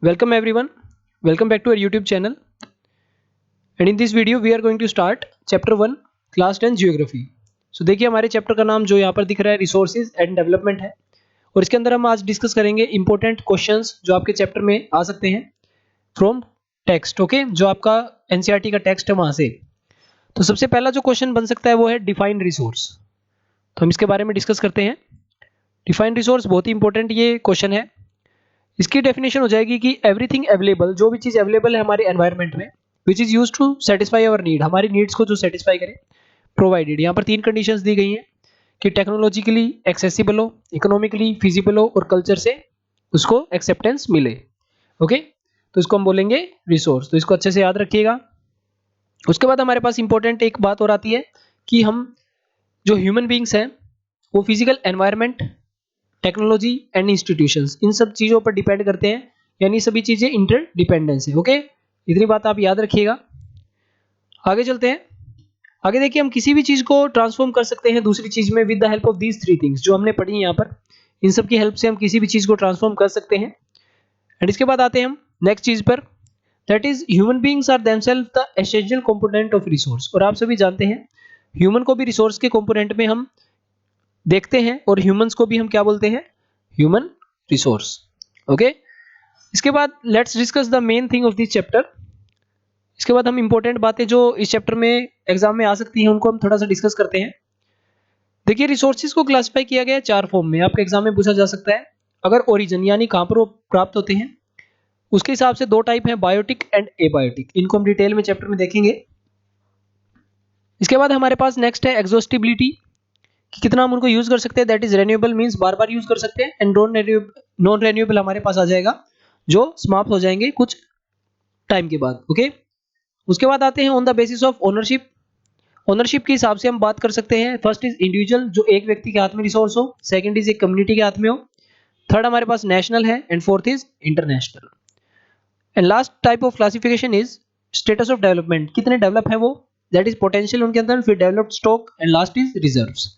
Welcome everyone. Welcome back to our YouTube channel. And in this video we are going to start chapter 1 class 10 geography. So देखिए हमारे chapter का नाम जो यहाँ पर दिख रहा है रिसोर्सेज एंड डेवलपमेंट है और इसके अंदर हम आज डिस्कस करेंगे इंपॉर्टेंट क्वेश्चंस जो आपके चैप्टर में आ सकते हैं फ्रॉम टेक्स्ट। ओके, जो आपका एनसीईआरटी का टेक्स्ट है वहाँ से। तो सबसे पहला जो क्वेश्चन बन सकता है वो है डिफाइन रिसोर्स। तो हम इसके बारे में डिस्कस करते हैं। डिफाइन रिसोर्स बहुत ही इंपॉर्टेंट ये क्वेश्चन है। इसकी डेफिनेशन हो जाएगी कि एवरीथिंग अवेलेबल, जो भी चीज़ अवेलेबल है हमारे एनवायरनमेंट में which is use to satisfy our need, हमारी नीड्स को जो सेटिस्फाई करे, प्रोवाइडेड। यहाँ पर 3 कंडीशंस दी गई हैं कि टेक्नोलॉजिकली एक्सेसिबल हो, इकोनॉमिकली फिजिबल हो और कल्चर से उसको एक्सेप्टेंस मिले। ओके, तो इसको हम बोलेंगे रिसोर्स। तो इसको अच्छे से याद रखिएगा। उसके बाद हमारे पास इंपॉर्टेंट एक बात और आती है कि हम जो ह्यूमन बींग्स हैं वो physical environment, technology and institutions, इन सब चीज़ों पर डिपेंड करते हैं, यानी सभी चीज़ें इंटरडिपेंडेंस है। ओके, इतनी बात आप याद रखिएगा। आगे चलते हैं। आगे देखिए, हम किसी भी चीज़ को ट्रांसफॉर्म कर सकते हैं दूसरी चीज़ में with the help of these 3 things जो हमने पढ़ी यहाँ पर। इन सब की हेल्प से हम किसी भी चीज़ को ट्रांसफॉर्म कर सकते हैं। एंड इसके बाद आते हैं हम नेक्स्ट चीज़ पर, that is human beings are themselves the essential component of resource. और आप सभी जानते हैं ह्यूमन को भी रिसोर्स के कंपोनेंट में हम देखते हैं और ह्यूमंस को भी हम क्या बोलते हैं, ह्यूमन रिसोर्स। ओके, इसके बाद let's discuss the main thing of this chapter. इसके बाद हम इंपॉर्टेंट बातें जो इस चैप्टर में एग्जाम में आ सकती हैं उनको हम थोड़ा सा डिस्कस करते हैं। देखिए, रिसोर्सेज को क्लासिफाई किया गया है 4 फॉर्म में। आपके एग्जाम में पूछा जा सकता है अगर ओरिजिन यानी कहाँ पर वो प्राप्त होते हैं, उसके हिसाब से 2 टाइप हैं, बायोटिक एंड एबायोटिक। इनको हम डिटेल में चैप्टर में देखेंगे। इसके बाद हमारे पास नेक्स्ट है एग्जॉस्टिबिलिटी, कि कितना हम उनको यूज कर सकते हैं। That is renewable means bar bar use कर सकते हैं, एंड नॉन रेन्यूएबल हमारे पास आ जाएगा जो समाप्त हो जाएंगे कुछ टाइम के बाद। ओके, उसके बाद आते हैं on the basis of ownership. Ownership के हिसाब से हम बात कर सकते हैं। फर्स्ट इज इंडिविजुअल, जो एक व्यक्ति के हाथ में रिसोर्स हो। सेकंड इज एक कम्युनिटी के हाथ में हो। थर्ड हमारे पास नेशनल है and fourth is international. And last type of classification is status of development, कितने डेवलप है वो, दैट इज पोटेंशियल उनके अंदर, फिर developed stock and last is reserves.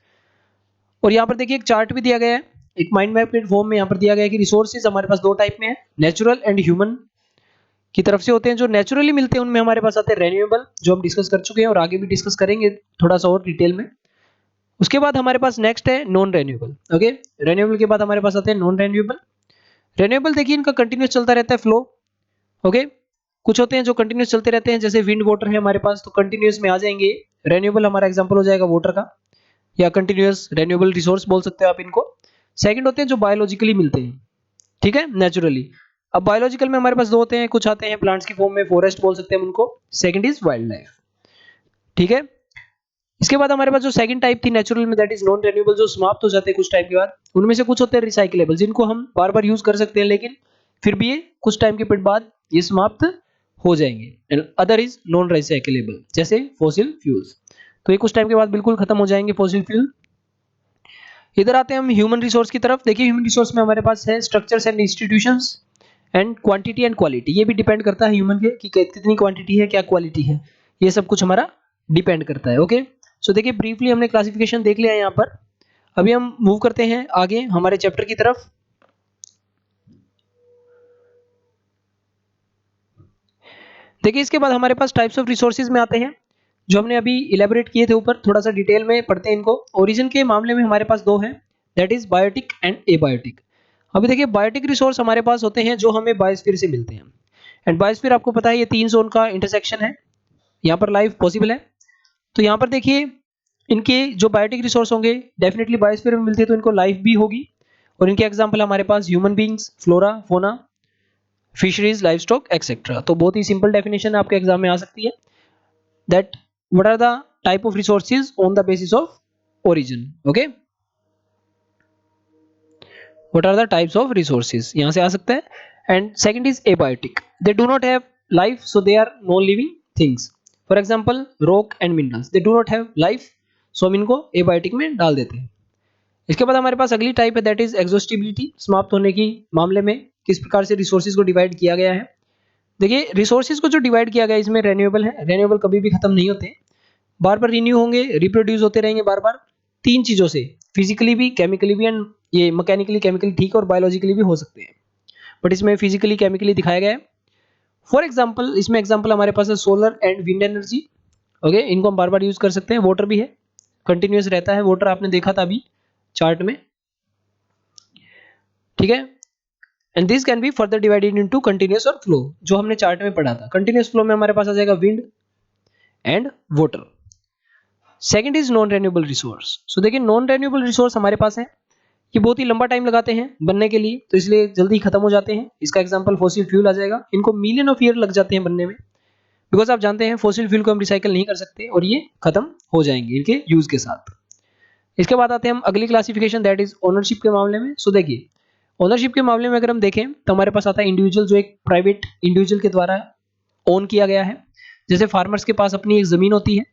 और यहाँ पर देखिए एक चार्ट भी दिया गया है, एक माइंड मैप के फॉर्म में यहाँ पर दिया गया है कि रिसोर्सेज हमारे पास 2 टाइप में है, नेचुरल एंड ह्यूमन की तरफ से होते हैं। जो नेचुरली मिलते हैं उनमें हमारे पास आते हैं रेन्यूएबल, जो हम डिस्कस कर चुके हैं और आगे भी डिस्कस करेंगे थोड़ा सा और डिटेल में। उसके बाद हमारे पास नेक्स्ट है नॉन रेन्यूएबल। ओके, रेन्यूएबल के बाद हमारे पास आते हैं नॉन रेन्यूएबल। रेन्यूएबल देखिए इनका कंटिन्यूस चलता रहता है फ्लो। ओके, कुछ होते हैं जो कंटिन्यूस चलते रहते हैं, जैसे विंड वाटर है हमारे पास, तो कंटिन्यूस में आ जाएंगे। रेन्यूएबल हमारा एग्जाम्पल हो जाएगा वाटर का, या कंटिन्यूअस रेन्यूएबल रिसोर्स बोल सकते हो आप इनको। सेकंड होते हैं जो बायोलॉजिकली मिलते हैं, ठीक है, नेचुरली। अब बायोलॉजिकल में हमारे पास 2 होते हैं, कुछ आते हैं प्लांट्स की फॉर्म में, फॉरेस्ट बोल सकते हैं हम उनको। सेकंड इज वाइल्ड लाइफ, ठीक है। इसके बाद हमारे पास जो सेकंड टाइप थी नेचुरल में, दैट इज नॉन रेन्यूएबल, जो समाप्त हो जाते हैं कुछ टाइम के बाद। उनमें से कुछ होते हैं रिसाइकलेबल, जिनको हम बार बार यूज कर सकते हैं, लेकिन फिर भी ये कुछ टाइम के बाद ये समाप्त हो जाएंगे। And other is non recyclable, जैसे फॉसिल फ्यूल्स, तो ये कुछ टाइम के बाद बिल्कुल खत्म हो जाएंगे फॉसिल फ्यूल। इधर आते हैं हम ह्यूमन रिसोर्स की तरफ। देखिए ह्यूमन रिसोर्स में हमारे पास है structures and institutions and quantity and quality. ये भी डिपेंड करता है ह्यूमन के कि कितनी क्वांटिटी है, क्या क्वालिटी है, ये सब कुछ हमारा डिपेंड करता है। ओके, सो देखिए ब्रीफली हमने क्लासिफिकेशन देख लिया है यहाँ पर। अभी हम मूव करते हैं आगे हमारे चैप्टर की तरफ। देखिए इसके बाद हमारे पास टाइप्स ऑफ रिसोर्सेज में आते हैं जो हमने अभी इलेबोरेट किए थे ऊपर, थोड़ा सा डिटेल में पढ़ते हैं इनको। ओरिजिन के मामले में हमारे पास 2 हैं, that is biotic and abiotic. अभी देखिए बायोटिक रिसोर्स हमारे पास होते हैं जो हमें बायोस्फीयर से मिलते हैं। एंड बायोस्फीयर आपको पता है ये 3 जोन का इंटरसेक्शन है, यहाँ पर लाइफ पॉसिबल है। तो यहाँ पर देखिए इनके जो बायोटिक रिसोर्स होंगे डेफिनेटली बायोस्फीयर में मिलते हैं, तो इनको लाइफ भी होगी। और इनके एग्जाम्पल हमारे पास ह्यूमन बींग्स, फ्लोरा, फोना, फिशरीज, लाइफ स्टॉक एक्सेट्रा। तो बहुत ही सिंपल डेफिनेशन आपके एग्जाम में आ सकती है, that what are the type of resources on the basis of origin. Okay, what are the types of resources, यहां से आ सकता है। and second is abiotic, they do not have life, so they are non living things. for example rock and minerals, they do not have life, so हम इनको abiotic में डाल देते हैं। इसके बाद हमारे पास अगली टाइप है, दैट इज एग्जॉस्टिबिलिटी, समाप्त होने की मामले में किस प्रकार से रिसोर्सेज को डिवाइड किया गया है। देखिए रिसोर्सेज को जो डिवाइड किया गया है इसमें रेन्यूएबल है, रेन्यूएबल कभी भी खत्म नहीं होते, बार बार रिन्यू होंगे, रिप्रोड्यूस होते रहेंगे बार बार, 3 चीज़ों से, फिजिकली भी, केमिकली भी एंड ये मैकेनिकली केमिकली, ठीक, और बायोलॉजिकली भी हो सकते हैं। बट इसमें फिजिकली केमिकली दिखाया गया है। फॉर एग्जाम्पल इसमें एग्जाम्पल हमारे पास है solar and wind energy. Okay, इनको हम बार बार यूज कर सकते हैं। वाटर भी है, कंटिन्यूस रहता है वाटर, आपने देखा था अभी चार्ट में, ठीक है। And this can be further divided into continuous और फ्लो, जो हमने चार्ट में पढ़ा था। कंटिन्यूस फ्लो में हमारे पास आ जाएगा wind and water. Second is non renewable resource. So देखिए नॉन रेन्यूएबल रिसोर्स हमारे पास है, ये बहुत ही लंबा टाइम लगाते हैं बनने के लिए, तो इसलिए जल्दी खत्म हो जाते हैं। इसका एग्जांपल फॉसिल फ्यूल आ जाएगा, इनको मिलियन ऑफ ईयर लग जाते हैं बनने में, बिकॉज आप जानते हैं फॉसिल फ्यूल को हम रिसाइकल नहीं कर सकते और ये खत्म हो जाएंगे इनके यूज के साथ। इसके बाद आते हैं हम अगली क्लासिफिकेशन, दैट इज ओनरशिप के मामले में। सो देखिए ओनरशिप के मामले में अगर हम देखें तो हमारे पास आता है इंडिविजुअल, जो एक प्राइवेट इंडिविजुअल के द्वारा ओन किया गया है। जैसे फार्मर्स के पास अपनी एक जमीन होती है,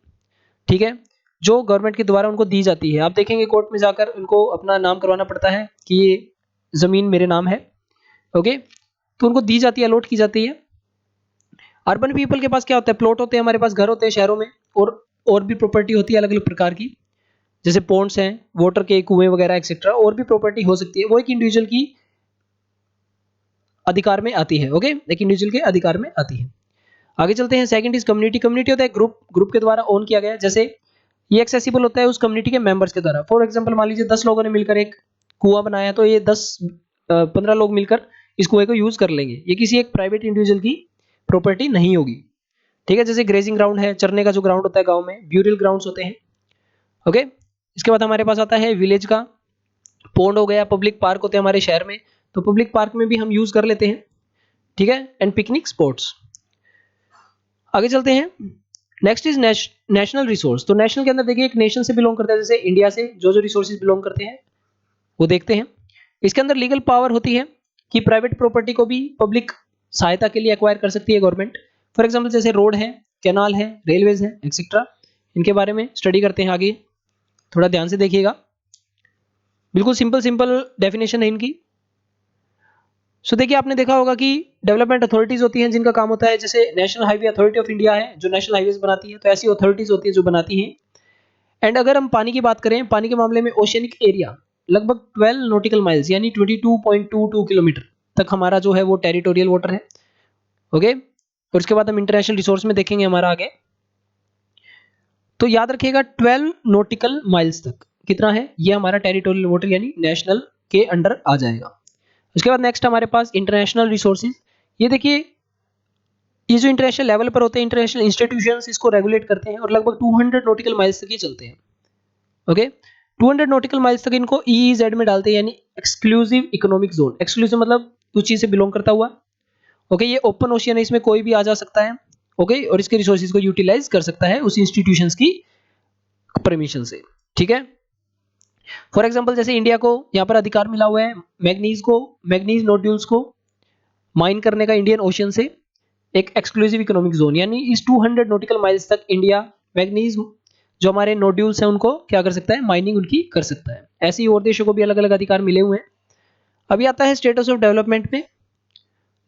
ठीक है, जो गवर्नमेंट के द्वारा उनको दी जाती है। आप देखेंगे कोर्ट में जाकर उनको अपना नाम करवाना पड़ता है कि ये जमीन मेरे नाम है। ओके, तो उनको दी जाती है, अलॉट की जाती है। अर्बन पीपल के पास क्या होता है, प्लॉट होते हैं, हमारे पास घर होते हैं शहरों में, और भी प्रॉपर्टी होती है अलग अलग प्रकार की, जैसे पॉन्ड्स हैं, वाटर के कुएं वगैरह एक्सेट्रा, और भी प्रॉपर्टी हो सकती है, वो एक इंडिविजुअल की अधिकार में आती है। ओके, एक इंडिविजुअल के अधिकार में आती है। आगे चलते हैं। Second is community. कम्युनिटी होता है ग्रुप, ग्रुप के द्वारा ओन किया गया है। जैसे ये एक्सेसिबल होता है उस कम्युनिटी के मेंबर्स के द्वारा। फॉर एग्जांपल मान लीजिए 10 लोगों ने मिलकर एक कुआं बनाया, तो ये 15 लोग मिलकर इस कुएं को यूज कर लेंगे। ये किसी एक प्राइवेट इंडिविजुअल की प्रॉपर्टी नहीं होगी, ठीक है। जैसे ग्रेजिंग ग्राउंड है, चरने का जो ग्राउंड होता है गाँव में, ब्यूरियल ग्राउंड्स होते हैं। ओके, इसके बाद हमारे पास आता है विलेज का। पॉन्ड हो गया, पब्लिक पार्क होते हैं हमारे शहर में, तो पब्लिक पार्क में भी हम यूज कर लेते हैं, ठीक है। And picnic spots. आगे चलते हैं। Next is national resource. तो नेशनल के अंदर देखिए एक नेशन से बिलोंग करता है, जैसे इंडिया से जो जो रिसोर्सेज बिलोंग करते हैं वो देखते हैं। इसके अंदर लीगल पावर होती है कि प्राइवेट प्रॉपर्टी को भी पब्लिक सहायता के लिए एक्वायर कर सकती है गवर्नमेंट। फॉर एग्जांपल जैसे रोड है, कैनाल है, रेलवेज है, एक्सेट्रा, इनके बारे में स्टडी करते हैं आगे, थोड़ा ध्यान से देखिएगा। बिल्कुल सिंपल सिंपल डेफिनेशन है इनकी। सो देखिए आपने देखा होगा कि डेवलपमेंट अथॉरिटीज होती हैं जिनका काम होता है, जैसे national highway authority of India है जो नेशनल हाईवेज बनाती है, तो ऐसी अथॉरिटीज होती है जो बनाती हैं। एंड अगर हम पानी की बात करें, पानी के मामले में ओशियनिक एरिया लगभग 12 नॉटिकल माइल्स यानी 22.22 किलोमीटर तक हमारा जो है वो टेरिटोरियल वाटर है। ओके, और उसके बाद हम इंटरनेशनल रिसोर्स में देखेंगे हमारा आगे, तो याद रखिएगा 12 नॉटिकल माइल्स तक कितना है, ये हमारा टेरिटोरियल वाटर यानी नेशनल के अंडर आ जाएगा। उसके बाद नेक्स्ट हमारे पास इंटरनेशनल रिसोर्सेज। ये देखिए ये जो इंटरनेशनल लेवल पर होते हैं, इंटरनेशनल इंस्टीट्यूशंस इसको रेगुलेट करते हैं और लगभग 200 नॉटिकल माइल्स तक ये चलते हैं। ओके, 200 नॉटिकल माइल्स तक इनको EEZ में डालते हैं, यानी एक्सक्लूसिव इकोनॉमिक जोन। एक्सक्लूसिव मतलब उस चीज से बिलोंग करता हुआ। ओके, ये ओपन ओशियन है, इसमें कोई भी आ जा सकता है। ओके, और इसके रिसोर्सेज को यूटिलाइज कर सकता है उस इंस्टीट्यूशंस की परमिशन से, ठीक है। फॉर एग्जांपल जैसे इंडिया को यहाँ पर अधिकार मिला हुआ है मैग्नीज नोड्यूल्स को माइन करने का इंडियन ओशियन से, एक एक्सक्लूसिव इकोनॉमिक जोन, यानी इस 200 नॉटिकल माइल्स तक इंडिया मैग्नीज जो हमारे नोड्यूल्स हैं उनको क्या कर सकता है, माइनिंग उनकी कर सकता है। ऐसे ही और देशों को भी अलग अलग अधिकार मिले हुए हैं। अभी आता है स्टेटस ऑफ डेवलपमेंट में।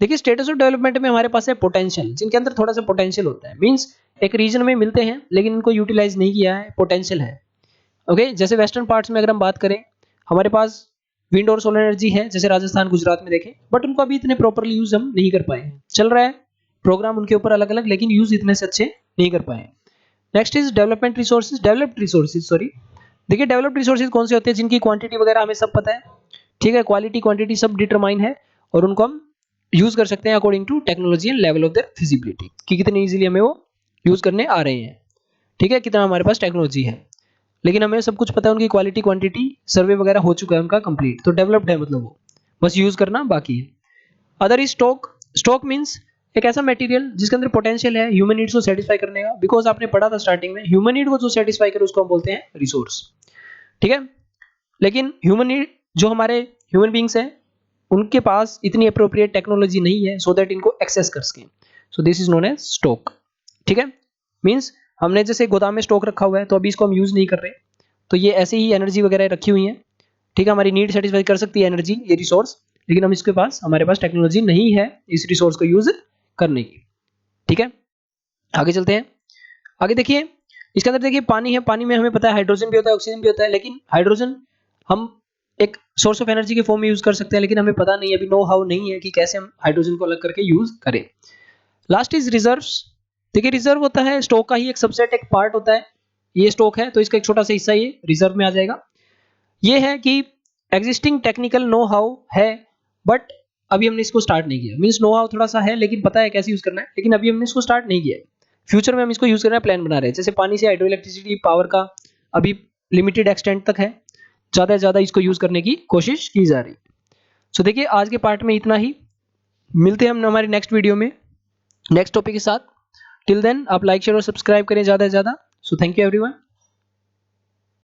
देखिए स्टेटस ऑफ डेवलपमेंट में हमारे पास है पोटेंशियल, जिनके अंदर थोड़ा सा पोटेंशियल होता है, मींस एक रीजन में मिलते हैं लेकिन इनको यूटिलाइज नहीं किया है, पोटेंशियल है। ओके, जैसे वेस्टर्न पार्ट्स में अगर हम बात करें, हमारे पास विंड और सोलर एनर्जी है, जैसे राजस्थान गुजरात में देखें, बट उनको अभी इतने प्रॉपरली यूज हम नहीं कर पाए हैं। चल रहा है प्रोग्राम उनके ऊपर अलग अलग, लेकिन यूज इतने से अच्छे नहीं कर पाए। Next is development resources, developed resources sorry. देखिए डेवलप्ड रिसोर्सेज कौन से होते हैं, जिनकी क्वांटिटी वगैरह हमें सब पता है, ठीक है, क्वालिटी क्वांटिटी सब डिटरमाइन है, और उनको हम यूज कर सकते हैं according to technology and level of their feasibility, कि कितने इजीली हमें वो यूज करने आ रहे हैं, ठीक है, कितना हमारे पास टेक्नोलॉजी है, लेकिन हमें सब कुछ पता है, उनकी क्वालिटी क्वांटिटी सर्वे वगैरह हो चुका है उनका कंप्लीट, तो डेवलप्ड है, मतलब वो बस यूज करना बाकी है। Other is stock. Stock means एक ऐसा मटेरियल जिसके अंदर पोटेंशियल है ह्यूमन नीड्स को सेटिस्फाई करने का, बिकॉज आपने पढ़ा था स्टार्टिंग में, ह्यूमन नीड को जो सेटिस्फाई करे उसको हम बोलते हैं रिसोर्स, ठीक है। लेकिन ह्यूमन नीड जो हमारे ह्यूमन बींग्स हैं उनके पास इतनी अप्रोप्रिएट टेक्नोलॉजी नहीं है सो दैट इनको एक्सेस कर सकें, so this is known as stock, ठीक है। मींस हमने जैसे गोदाम में स्टॉक रखा हुआ है तो अभी इसको हम यूज नहीं कर रहे, तो ये ऐसे ही एनर्जी वगैरह रखी हुई है, ठीक है, हमारी नीड सेटिस्फाई कर सकती है एनर्जी, ये रिसोर्स, लेकिन हम इसके पास हमारे पास टेक्नोलॉजी नहीं है इस रिसोर्स को यूज करने की, ठीक है। आगे चलते हैं। आगे देखिए इसके अंदर देखिए पानी है, पानी में हमें पता है हाइड्रोजन भी होता है, ऑक्सीजन भी होता है, लेकिन हाइड्रोजन हम एक सोर्स ऑफ एनर्जी के फॉर्म में यूज कर सकते हैं, लेकिन हमें पता नहीं है, अभी नो हाउ नहीं है कि कैसे हम हाइड्रोजन को अलग करके यूज करें। Last is reserves. देखिए रिजर्व होता है स्टॉक का ही एक सबसेट, एक पार्ट होता है। ये स्टॉक है तो इसका एक छोटा सा हिस्सा ये रिजर्व में आ जाएगा। ये है कि एग्जिस्टिंग टेक्निकल नो हाउ है, बट अभी हमने इसको स्टार्ट नहीं किया। मींस नो हाउ थोड़ा सा है लेकिन पता है कैसे यूज करना है, लेकिन अभी हमने इसको स्टार्ट नहीं किया है। फ्यूचर में हम इसको यूज करना है, प्लान बना रहे हैं। जैसे पानी से हाइड्रो इलेक्ट्रिसिटी पावर का अभी लिमिटेड एक्सटेंट तक है, ज़्यादा से ज़्यादा इसको यूज करने की कोशिश की जा रही है। सो देखिए आज के पार्ट में इतना ही, मिलते हैं हम हमारी नेक्स्ट वीडियो में नेक्स्ट टॉपिक के साथ। टिल देन आप लाइक शेयर और सब्सक्राइब करें ज़्यादा से ज़्यादा। So thank you everyone.